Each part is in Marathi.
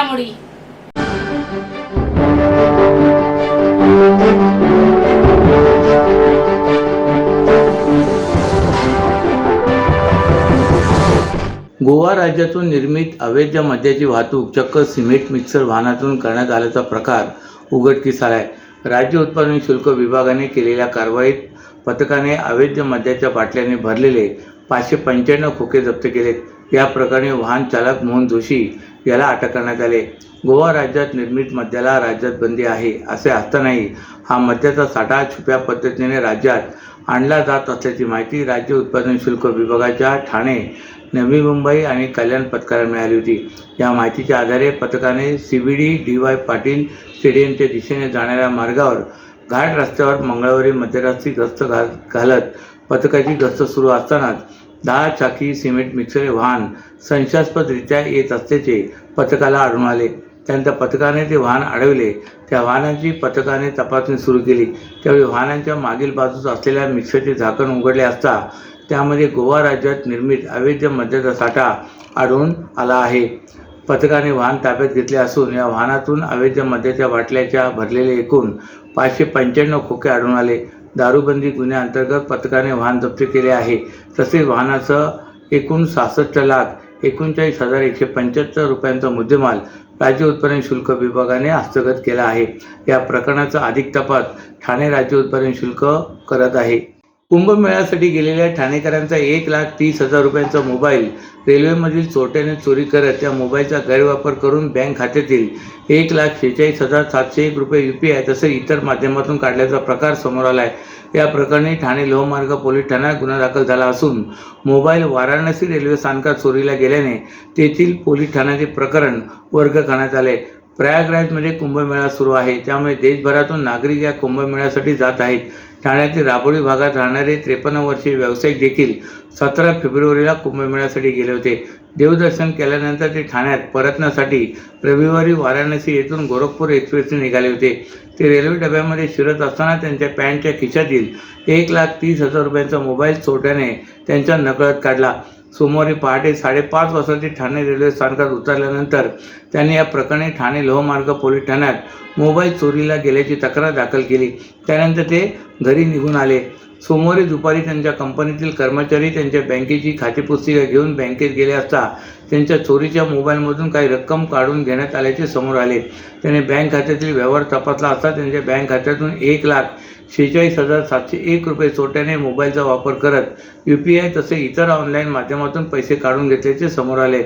घडामोडी. गोवा राज्यातून निर्मित अवैध मद्याची वाहतूक चक्क सिमेंट मिक्सर वाहनातून करण्यात आल्याचा प्रकार उघडकीस आला आहे. राज्य उत्पादन शुल्क विभागाने केलेल्या कारवाईत पथकाने अवैध मद्याच्या बाटल्याने भरलेले 595 खोके जप्त केलेत. या प्रकरणी वाहन चालक मोहन जोशी याला अटक करण्यात आले. गोवा राज्यात निर्मित मद्याला राज्यात बंदी आहे असे असतानाही हा मद्याचा साठा छुप्या पद्धतीने राज्यात आणला जात असल्याची माहिती राज्य उत्पादन शुल्क विभागाच्या ठाणे, नवी मुंबई आणि कल्याण पथकाला मिळाली होती. या माहितीच्या आधारे पथकाने CBD DY पाटील स्टेडियमच्या दिशेने जाणाऱ्या मार्गावर घाट रस्त्यावर मंगळवारी मध्यरात्री गस्त घालत पथकाची गस्त सुरू असतानाच 10 चाकी सिमेंट मिक्सर वाहन संशयास्पदरित्या येत असल्याचे पथकाला आढळून आले. त्यानंतर पथकाने ते वाहन अडवले. त्या वाहनाची पथकाने तपासणी सुरू केली. त्यावेळी वाहनाच्या मागील बाजूस असलेल्या मिक्सरचे झाकण उघडले असता त्यामध्ये गोवा राज्यात निर्मित अवैध मद्याचा साठा आढळून आला आहे. पथकाने वाहन ताब्यात घेतले असून या वाहनातून अवैध मद्याच्या बाटल्याच्या भरलेले एकूण 595 खोके आढळून आले. दारूबंदी गुन्ह्याअंतर्गत पथकाने वाहन जप्त केले आहे. तसेच वाहनासह एकूण 66,39,175 रुपयांचा मुद्देमाल राज्य उत्पादन शुल्क विभागाने हस्तगत केला आहे. या प्रकरणाचा अधिक तपास ठाणे राज्य उत्पादन शुल्क करत आहे. कुंभमेळ्यासाठी गेलेल्या ठाणेकरांचा 1,30,000 रुपयांचा मोबाईल रेल्वेमधील चोरट्याने चोरी करत त्या मोबाईलचा गैरवापर करून बँक खात्यातील 1,46,701 रुपये UPI तसेच इतर माध्यमातून काढल्याचा प्रकार समोर आला आहे. या प्रकरणी ठाणे लोहमार्ग पोलीस ठाण्यात गुन्हा दाखल झाला असून मोबाईल वाराणसी रेल्वे स्थानकात चोरीला गेल्याने तेथील पोलीस ठाण्याचे प्रकरण वर्ग करण्यात आले. प्रयागराजमध्ये कुंभमेळा सुरू आहे, त्यामुळे देशभरातून नागरिक या कुंभमेळ्यासाठी जात आहेत. ठाण्यातील राबोळी भागात राहणारे 53 वर्षीय व्यावसायिक देखील 17 फेब्रुवारीला कुंभमेळ्यासाठी गेले होते. देवदर्शन केल्यानंतर ते ठाण्यात परतण्यासाठी रविवारी वाराणसी येथून गोरखपूर एक्सप्रेसने निघाले होते. ते रेल्वे डब्यामध्ये शिरत असताना त्यांच्या पॅन्टच्या खिशातील 1,30,000 रुपयांचा मोबाईल चोरट्याने त्यांच्या नकळत काढला. सोमवारी पहाटे 5:30 वाजता ते ठाणे रेल्वे स्थानकात उतरल्यानंतर त्यांनी या प्रकरणी ठाणे लोहमार्ग पोलीस ठाण्यात मोबाईल चोरीला गेल्याची तक्रार दाखल केली. त्यानंतर ते घरी निघून आले. सोमवारी दुपारी त्यांच्या कंपनीतील कर्मचारी त्यांच्या बँकेची खातेपुस्तिका घेऊन बँकेत गेले असता त्यांच्या चोरीच्या मोबाईलमधून काही रक्कम काढून घेण्यात आल्याचे समोर आले. त्याने बँक खात्यातील व्यवहार तपासला असता त्यांच्या बँक खात्यातून 1,46,701 रुपये चोरट्याने मोबाईलचा वापर करत UPI तसे इतर ऑनलाईन माध्यमातून पैसे काढून घेतल्याचे समोर आले.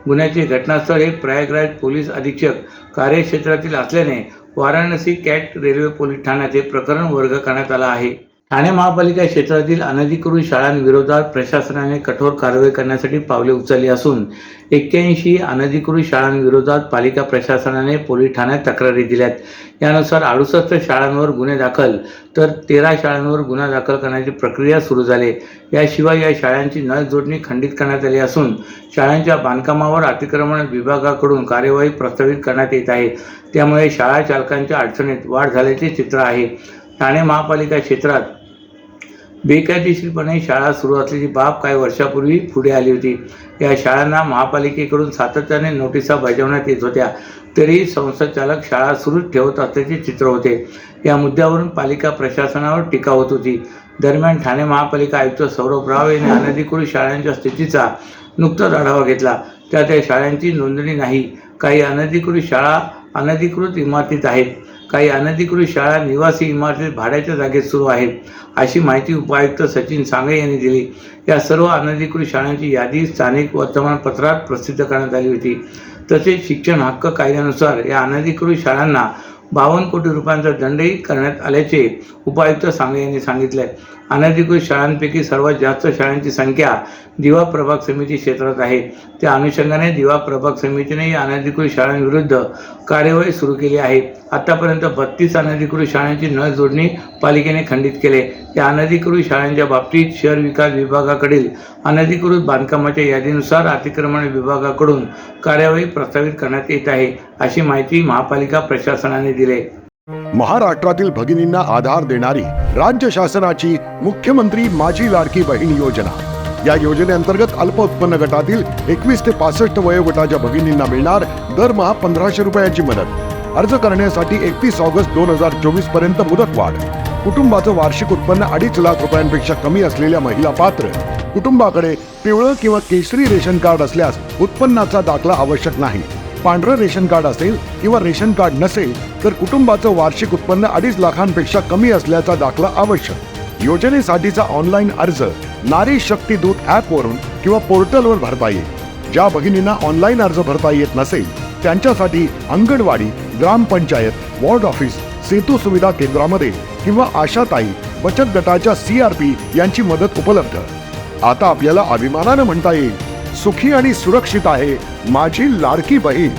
गुन्ह्याचे घटनास्थळ हे प्रयागराज पोलीस अधीक्षक कार्यक्षेत्रातील असल्याने वाराणसी कॅट रेल्वे पोलीस ठाण्यात हे प्रकरण वर्ग करण्यात आला आहे. ठाणे महापालिका क्षेत्रातील अनधिकृत शाळांविरोधात प्रशासनाने कठोर कारवाई करण्यासाठी पावले उचलली असून 81 अनधिकृत शाळांविरोधात पालिका प्रशासनाने पोलीस ठाण्यात तक्रारी दिल्यात. यानुसार 68 शाळांवर गुन्हे दाखल तर 13 शाळांवर गुन्हा दाखल करण्याची प्रक्रिया सुरू झाली. याशिवाय या शाळांची नळ जोडणी खंडित करण्यात आली असून शाळांच्या बांधकामावर अतिक्रमण विभागाकडून कार्यवाही प्रस्तावित करण्यात येत आहे. त्यामुळे शाळा चालकांच्या अडचणीत वाढ झाल्याचे चित्र आहे. ठाणे महापालिका क्षेत्रात बेकायदेशीरपणे शाळा सुरू असल्याची बाब काही वर्षापूर्वी पुढे आली होती. या शाळांना महापालिकेकडून सातत्याने नोटिसा बजावण्यात येत होत्या, तरी संस्थाचालक शाळा सुरूच ठेवत असल्याचे चित्र होते. या मुद्द्यावरून पालिका प्रशासनावर टीका होत होती. दरम्यान ठाणे महापालिका आयुक्त सौरभ राव यांनी अनधिकृत शाळांच्या स्थितीचा नुकताच आढावा घेतला. त्यात या शाळांची नोंदणी नाही. काही अनधिकृत शाळा अनधिकृत इमारतीत आहेत. काही अनधिकृत शाळा निवासी इमारतीत भाड्याच्या जागेत सुरू आहेत, अशी माहिती उपायुक्त सचिन सांगळे यांनी दिली. या सर्व अनधिकृत शाळांची यादी स्थानिक वर्तमानपत्रात प्रसिद्ध करण्यात आली होती. तसेच शिक्षण हक्क कायद्यानुसार या अनधिकृत शाळांना 52 कोटी रुपयांचा दंडही करण्यात आल्याचे उपायुक्त सांगळे यांनी सांगितले. अनधिकृत शाळांपैकी सर्वात जास्त शाळांची संख्या दिवा प्रभाग समिती क्षेत्रात आहे. त्या अनुषंगाने दिवा प्रभाग समितीने या अनधिकृत शाळांविरुद्ध कार्यवाही सुरू केली आहे. आतापर्यंत 32 अनधिकृत शाळांची नळ जोडणी पालिकेने खंडित केले. या अनधिकृत शाळांच्या बाबतीत शहर विकास विभागाकडील अनधिकृत बांधकामाच्या यादीनुसार अतिक्रमण विभागाकडून कार्यवाही प्रस्तावित करण्यात येत आहे, अशी माहिती महापालिका प्रशासनाने दिली. महाराष्ट्रातील भगिनींना आधार देणारी राज्य शासनाची मुख्यमंत्री माझी लाडकी बहीण योजना या योजनेअंतर्गत अल्प उत्पन्न गटातील 21 ते 65 वयोगटाच्या भगिनींना मिळणार दरमहा 1500 रुपयांची मदत. अर्ज करण्यासाठी 31 ऑगस्ट 2024 पर्यंत मुदतवाढ. कुटुंबाचं वार्षिक उत्पन्न 2.5 लाख रुपयांपेक्षा कमी असलेल्या महिला पात्र. कुटुंबाकडे पिवळं किंवा केशरी रेशन कार्ड असल्यास उत्पन्नाचा दाखला आवश्यक नाही. पांढरं रेशन कार्ड असेल किंवा रेशन कार्ड नसेल तर कुटुंबाचं वार्षिक उत्पन्न 2.5 लाखांपेक्षा कमी असल्याचा दाखला आवश्यक. योजनेसाठीचा ऑनलाईन अर्ज नारी शक्ती दूत ॲपवरून किंवा पोर्टलवर भरता येईल. ज्या भगिनींना ऑनलाईन अर्ज भरता येत नसेल त्यांच्यासाठी अंगणवाडी, ग्रामपंचायत, वॉर्ड ऑफिस, सेतू सुविधा केंद्रामध्ये किंवा आशाताई बचत गटाच्या CRP यांची मदत उपलब्ध. आता आपल्याला अभिमानानं म्हणता येईल, सुखी आणि सुरक्षित आहे माझी लाडकी बहीण.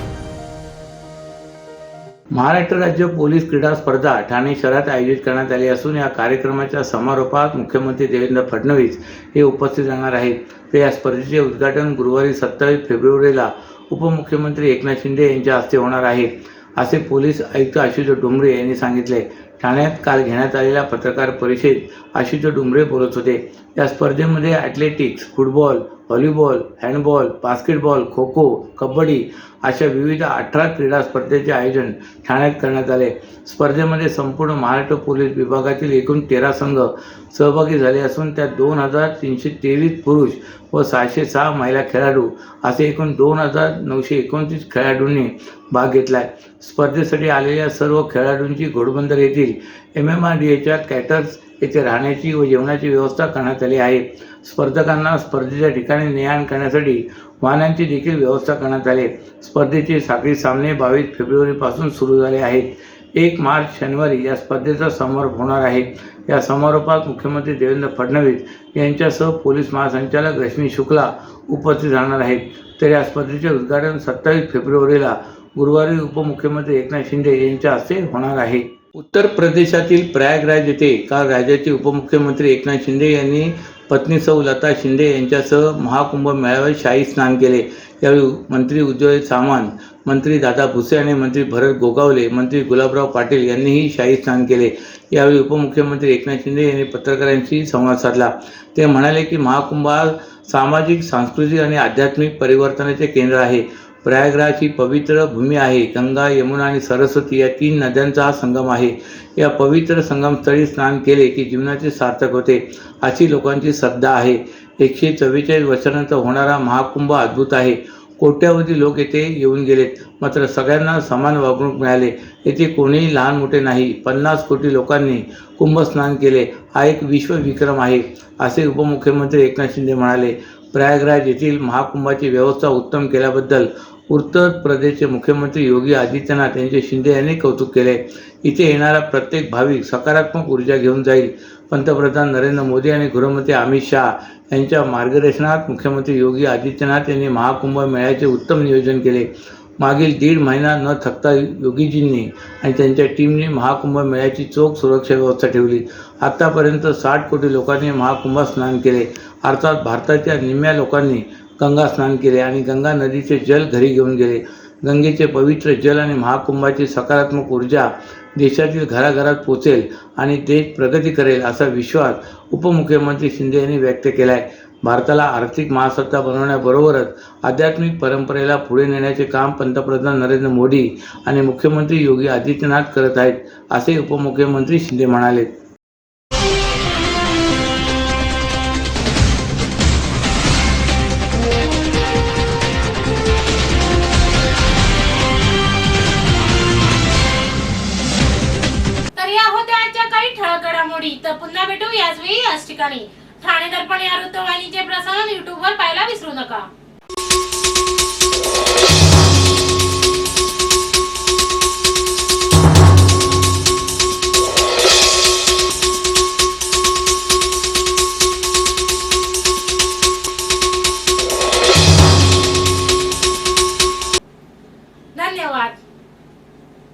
महाराष्ट्र राज्य पोलीस क्रीडा स्पर्धा ठाणे शहरात आयोजित करण्यात आली असून या कार्यक्रमाच्या समारोपात मुख्यमंत्री देवेंद्र फडणवीस हे उपस्थित राहणार आहेत. तर या स्पर्धेचे उद्घाटन गुरुवारी 27 फेब्रुवारीला उपमुख्यमंत्री एकनाथ शिंदे यांच्या हस्ते होणार आहे, असे पोलीस आयुक्त आशुतोष डोंबरे यांनी सांगितले. ठाण्यात काल घेण्यात आलेल्या पत्रकार परिषदेत आशुतोष डोंबरे बोलत होते. या स्पर्धेमध्ये athletics, football, volleyball, handball, basketball, kho kho, kabaddi अशा विविध 18 क्रीडा स्पर्धेचे आयोजन ठाण्यात करण्यात आले. स्पर्धेमध्ये संपूर्ण महाराष्ट्र पोलीस विभागातील एकूण 13 संघ सहभागी झाले असून त्यात 2323 पुरुष व 606 महिला खेळाडू असे एकूण 2929 खेळाडूंनी भाग घेतला. स्पर्धेसाठी आलेल्या सर्व खेळाडूंची घोडबंदर येथील MMRDAच्या कॅटर्स येथे राहण्याची व जेवणाची व्यवस्था करण्यात आली आहे. स्पर्धकांना स्पर्धेच्या ठिकाणी ने-आण करण्यासाठी वाहनांची देखील व्यवस्था करण्यात आली. स्पर्धेचे साखळी सामने 22 फेब्रुवारीपासून सुरू झाले आहेत. 1 मार्च शनिवारी या स्पर्धेचा समारोप होणार आहे. या समारोपात मुख्यमंत्री देवेंद्र फडणवीस यांच्यासह पोलीस महासंचालक रश्मी शुक्ला उपस्थित राहणार आहेत. तर या स्पर्धेचे उद्घाटन 27 फेब्रुवारीला गुरुवारी उपमुख्यमंत्री एकनाथ शिंदे यांच्या हस्ते होणार आहे. उत्तर प्रदेशातील प्रयागराज येथे काल राज्याचे उपमुख्यमंत्री एकनाथ शिंदे यांनी पत्नी सौ लता शिंदे यांच्यासह महाकुंभ मेळाव्यात शाही स्नान केले. यावेळी मंत्री उदय सामंत, मंत्री दादा भुसे आणि मंत्री भरत गोगावले, मंत्री गुलाबराव पाटील यांनीही शाही स्नान केले. यावेळी उपमुख्यमंत्री एकनाथ शिंदे यांनी पत्रकारांशी संवाद साधला. ते म्हणाले की महाकुंभ हा सामाजिक, सांस्कृतिक आणि आध्यात्मिक परिवर्तनाचे केंद्र आहे. प्रयागराज ही पवित्र भूमी आहे. गंगा, यमुना आणि सरस्वती या 3 नद्यांचा हा संगम आहे. या पवित्र संगमस्थळी स्नान केले की जीवनाचे सार्थक होते, अशी लोकांची श्रद्धा आहे. 144 वर्षानंतर होणारा महाकुंभ अद्भुत आहे. कोट्यावधी लोक येथे येऊन गेलेत, मात्र सगळ्यांना समान वागणूक मिळाले. येथे कोणीही लहान मोठे नाही. 50 कोटी लोकांनी कुंभस्नान केले. हा एक विश्वविक्रम आहे, असे उपमुख्यमंत्री एकनाथ शिंदे म्हणाले. प्रयागराज येथील महाकुंभाची व्यवस्था उत्तम केल्याबद्दल उत्तर प्रदेशचे मुख्यमंत्री योगी आदित्यनाथ यांचे शिंदे यांनी कौतुक केले. इथे येणारा प्रत्येक भाविक सकारात्मक ऊर्जा घेऊन जाईल. पंतप्रधान नरेंद्र मोदी आणि गृहमंत्री अमित शहा यांच्या मार्गदर्शनात मुख्यमंत्री योगी आदित्यनाथ यांनी महाकुंभ मेळ्याचे उत्तम नियोजन केले. मागील 1.5 महिना न थकता योगीजींनी आणि त्यांच्या टीमने महाकुंभ मेळ्याची चोख सुरक्षा व्यवस्था ठेवली. आतापर्यंत 60 कोटी लोकांनी महाकुंभात स्नान केले. अर्थात भारताच्या निम्म्या लोकांनी गंगा स्नान केले आणि गंगा नदीचे जल घरी घेऊन गेले. गंगेचे पवित्र जल आणि महाकुंभाची सकारात्मक ऊर्जा देशातील घराघरात पोचेल आणि देश प्रगती करेल, असा विश्वास उपमुख्यमंत्री शिंदे यांनी व्यक्त केला आहे. भारताला आर्थिक महासत्ता बनवण्याबरोबरच आध्यात्मिक परंपरेला पुढे नेण्याचे काम पंतप्रधान नरेंद्र मोदी आणि मुख्यमंत्री योगी आदित्यनाथ करत आहेत, असे उपमुख्यमंत्री शिंदे म्हणाले. तर या होत्या आजच्या काही ठळक घडामोडी. तर पुन्हा भेटू याच वेळी याच ठिकाणी. ठाणे दर्पण या वृत्तवाहिनीचे प्रसारण YouTube वर पाहायला विसरू नका.